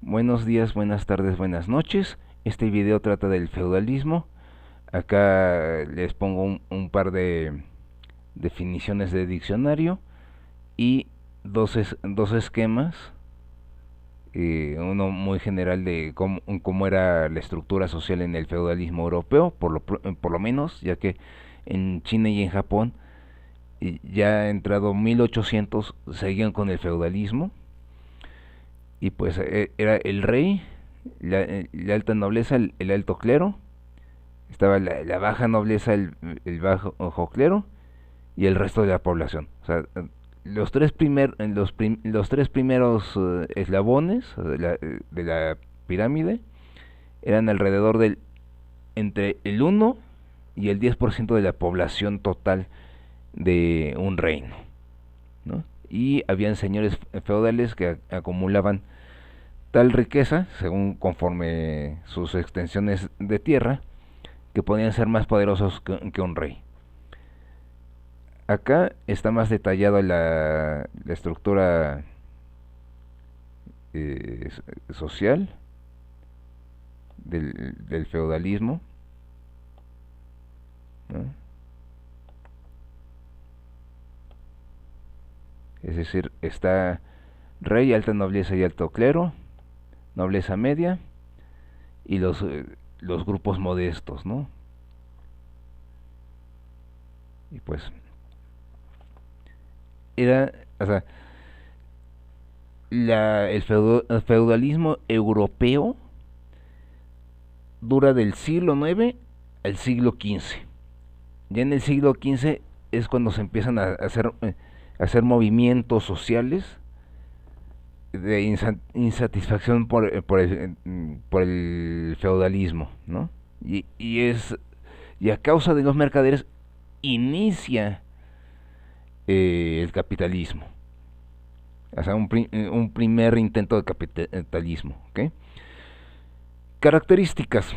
Buenos días, buenas tardes, buenas noches. Este video trata del feudalismo. Acá les pongo un par de definiciones de diccionario y dos esquemas. Uno muy general de cómo era la estructura social en el feudalismo europeo, por lo menos, ya que en China y en Japón ya entrado 1800 seguían con el feudalismo y pues era el rey, la alta nobleza, el alto clero, estaba la baja nobleza, el bajo clero y el resto de la población. O sea, los tres primeros eslabones de la pirámide eran alrededor del entre el 1 y el 10% de la población total de un reino, ¿no? Y habían señores feudales que acumulaban tal riqueza, según conforme sus extensiones de tierra, que podían ser más poderosos que un rey. Acá está más detallada la estructura eh, social del feudalismo, ¿no? Es decir, está rey, alta nobleza y alto clero, nobleza media y los grupos modestos, ¿no? Y pues era, o sea, el feudalismo europeo dura del siglo IX al siglo XV. Ya en el siglo XV es cuando se empiezan a hacer movimientos sociales de insatisfacción por el feudalismo, ¿no? Y a causa de los mercaderes inicia el capitalismo, o sea, un primer intento de capitalismo, ¿ok? Características.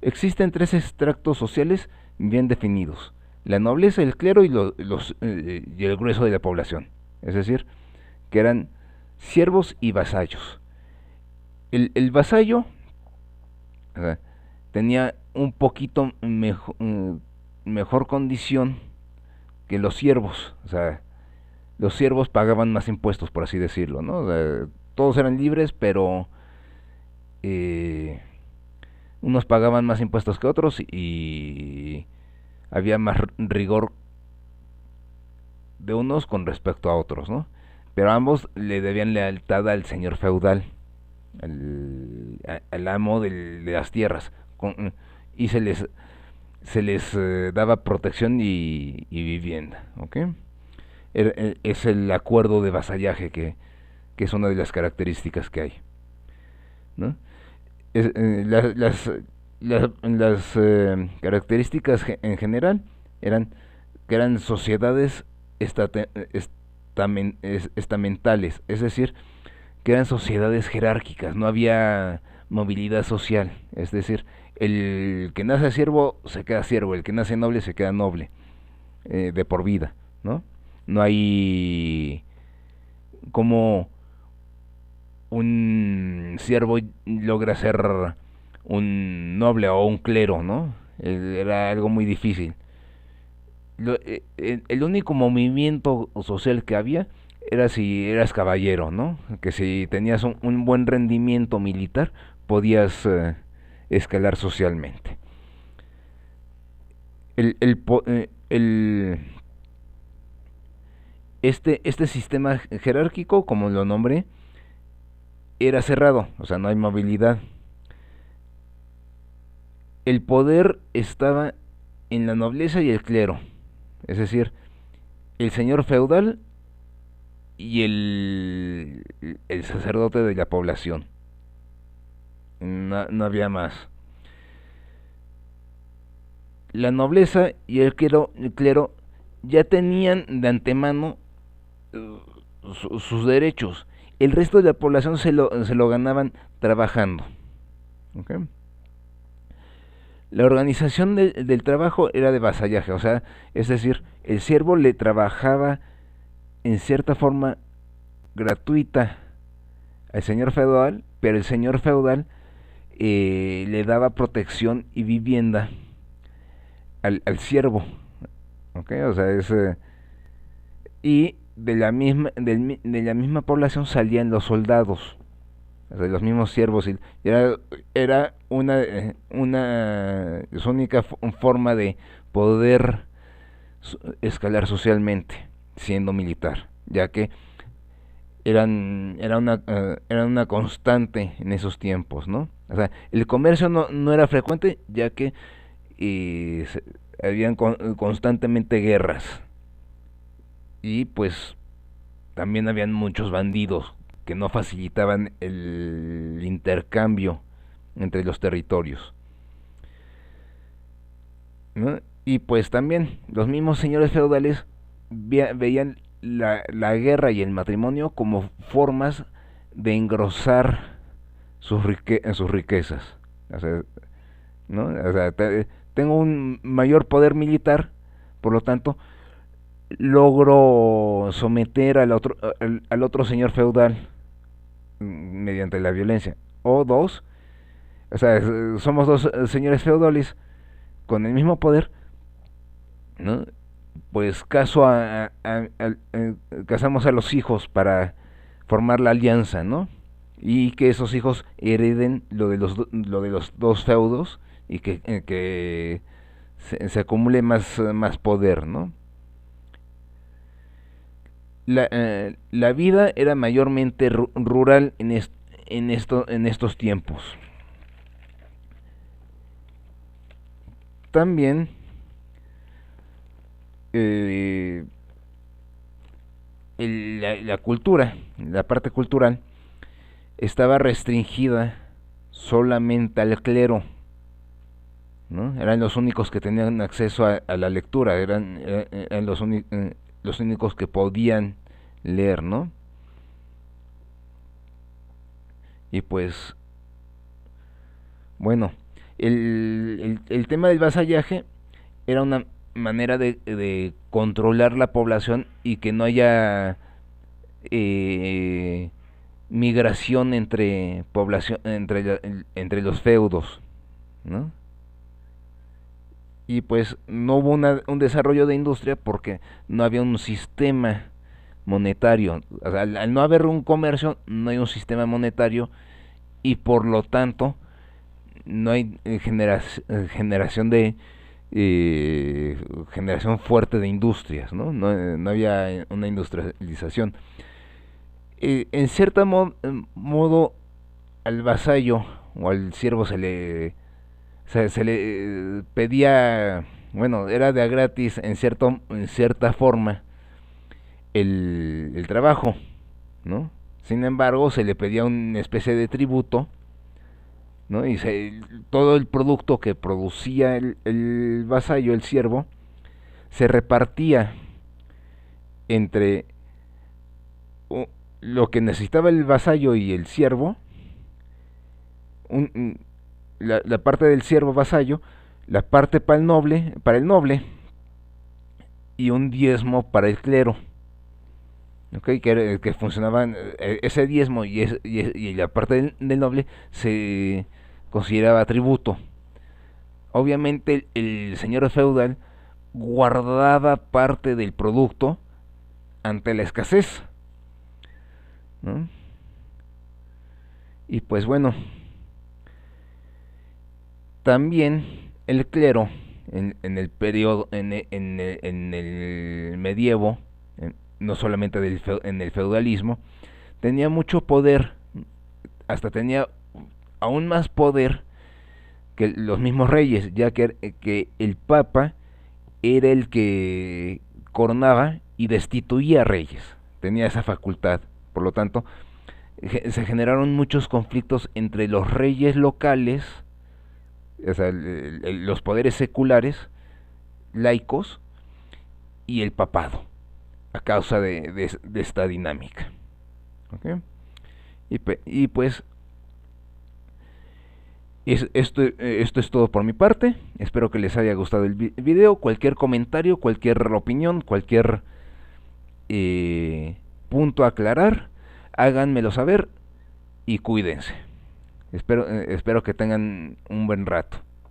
Existen tres extractos sociales bien definidos: la nobleza, el clero y el grueso de la población, es decir, que eran siervos y vasallos. El vasallo, o sea, tenía un poquito mejor condición que los siervos. O sea, los siervos pagaban más impuestos, por así decirlo, ¿no? O sea, todos eran libres, pero eh, unos pagaban más impuestos que otros y había más rigor de unos con respecto a otros, ¿no? Pero ambos le debían lealtad al señor feudal, al amo de las tierras, y se les daba protección y vivienda, ¿ok? Es el acuerdo de vasallaje que es una de las características que hay, ¿no? Es, características en general eran que eran sociedades estamentales, es decir, que eran sociedades jerárquicas, no había movilidad social, es decir, el que nace siervo se queda siervo, el que nace noble se queda noble, de por vida, ¿no? No hay como un siervo logra ser un noble o un clero, ¿no? Era algo muy difícil. El único movimiento social que había era si eras caballero, ¿no? Que si tenías un buen rendimiento militar podías escalar socialmente. El, el, el, este sistema jerárquico, como lo nombré, era cerrado, o sea, no hay movilidad. El poder estaba en la nobleza y el clero, es decir, el señor feudal y el sacerdote de la población. No, no había más. La nobleza y el clero ya tenían de antemano sus derechos. El resto de la población se lo ganaban trabajando. ¿Okay? La organización del trabajo era de vasallaje, o sea, es decir, el siervo le trabajaba en cierta forma gratuita al señor feudal, pero el señor feudal le daba protección y vivienda al siervo, ¿ok? O sea, y de la misma población salían los soldados, o sea, los mismos siervos, y era su única forma de poder escalar socialmente siendo militar, ya que eran una constante en esos tiempos, ¿no? O sea, el comercio no era frecuente, ya que eh, se- habían constantemente guerras, y pues también habían muchos bandidos que no facilitaban el intercambio entre los territorios, ¿no? Y pues también los mismos señores feudales veían la guerra y el matrimonio como formas de engrosar sus riquezas. O sea, ¿no? O sea, tengo un mayor poder militar, por lo tanto, logro someter al otro señor feudal mediante la violencia. O dos, o sea, somos dos señores feudales con el mismo poder, ¿no? Pues casamos a los hijos para formar la alianza, ¿no? Y que esos hijos hereden lo de los dos feudos, y que se acumule más poder, ¿no? La vida era mayormente rural en estos tiempos. También eh, la cultura, la parte cultural, estaba restringida solamente al clero, ¿no? Eran los únicos que tenían acceso a la lectura, eran los únicos que podían leer, ¿no? Y pues, bueno, el tema del vasallaje era una manera de controlar la población y que no haya eh, migración entre los feudos, ¿no? Y pues no hubo un desarrollo de industria porque no había un sistema monetario. O sea, al no haber un comercio, no hay un sistema monetario, y por lo tanto no hay generación fuerte de industrias, ¿no? No había una industrialización. En cierto modo, al vasallo o al siervo se le pedía, bueno, era de a gratis en cierta forma el trabajo, ¿no? Sin embargo, se le pedía una especie de tributo, ¿no? Todo el producto que producía el vasallo, el siervo, se repartía entre lo que necesitaba el vasallo y el siervo, un, la parte del siervo vasallo, la parte para el noble, y un diezmo para el clero. ¿Okay? Que funcionaban ese diezmo y la parte del noble se consideraba tributo. Obviamente el señor feudal guardaba parte del producto ante la escasez, ¿no? Y pues bueno, también el clero en el periodo, en el medievo, no solamente en el feudalismo, tenía mucho poder, hasta tenía aún más poder que los mismos reyes, ya que el papa era el que coronaba y destituía reyes, tenía esa facultad. Por lo tanto, se generaron muchos conflictos entre los reyes locales, o sea, los poderes seculares, laicos, y el papado, a causa de esta dinámica. ¿Okay? Y pues esto es todo por mi parte. Espero que les haya gustado el video. Cualquier comentario, cualquier opinión, cualquier punto a aclarar, háganmelo saber. y cuídense. Espero que tengan un buen rato.